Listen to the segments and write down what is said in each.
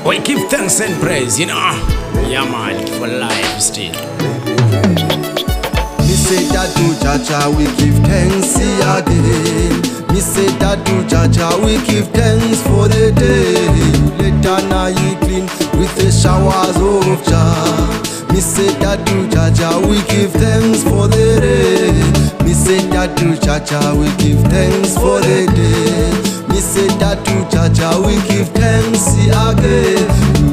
We give thanks and praise, you know. Yeah, man, for life still. Me say that to Jaja, we give thanks again. Me say that to Jaja, we give thanks for the day. Let Anai clean with the showers of Jah. Me say that to Jaja, we give thanks for the rain. Me say that to Jaja, we give thanks for the day. Me say that to Jaja, we give thanks again.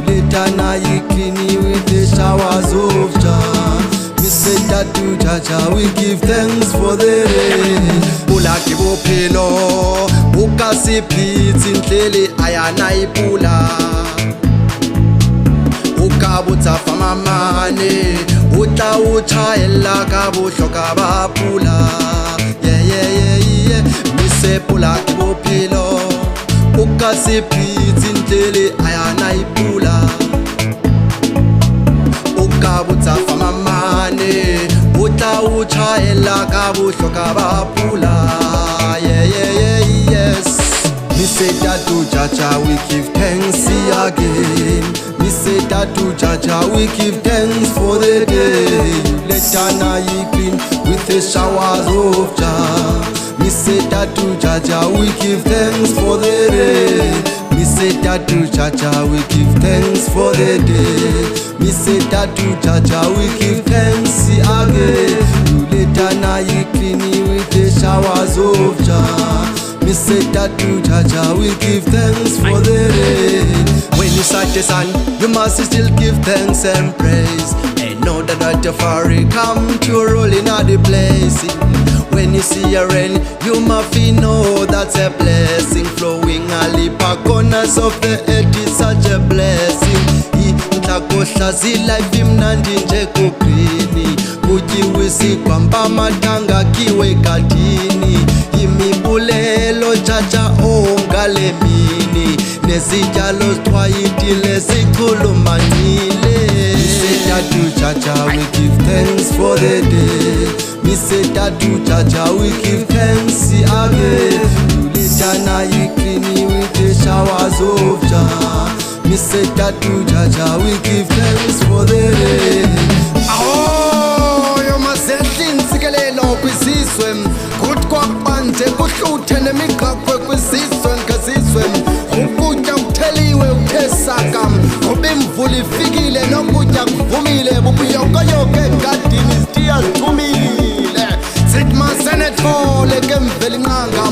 Let Anai clean with the showers of Jah. Me say that to Jaja, we give thanks for the rain. Pula ke bophelo o ka se phitse ntlele ayana ipula o ka botsa fa mamane o tla o tshwaela ka bohloka ba pula. Yeah. Me say pula ke bophelo o ka se phitse ntlele ayana ipula o ka botsa fa mamane o tla o tshwaela ka bohloka ba pula. Yes. Me say that to Jaja, we give thanks again. Me say that to Jaja, we give thanks for the day. Let Anai clean with the showers of Jah. Me say that to Jaja, we give thanks for the rain. Me say that to Jaja, we give thanks for the day. Me say that to Jaja, we give thanks again. You let Anai clean with the showers of Jah. Me say that to Jaja, we give thanks for the rain. When you sight the sun, you must still give thanks and praise. And know that not far come to rolling out the place. When you see a rain, you must know that's a blessing. Flowing all the corners of the earth is such a blessing. Intakohlazi life imnandi nje kugreen. Kujiwisi kwamba matanga kiwe kadini. Imibulelo Jaja ongale mini. Nezijalo twayitile zikhulumanile. Me say that to Jaja, we give thanks for the day. Me say that to Jaja, we give thanks again. You let Anai clean with the showers of Jah. Me say that to Jaja, we give thanks for the rain. Ahoy mazedlini sikelelo kwisizwe kuthi kwabanje kuhluthe nemigaqo kwisizwe ngazizwe ukutya kutheliwe uthesaka ngoba imvula ifikile nokutya kuvumile bubuyokoyoke egadini sitiya ziphumile sithi masenethole ke mveli nqanga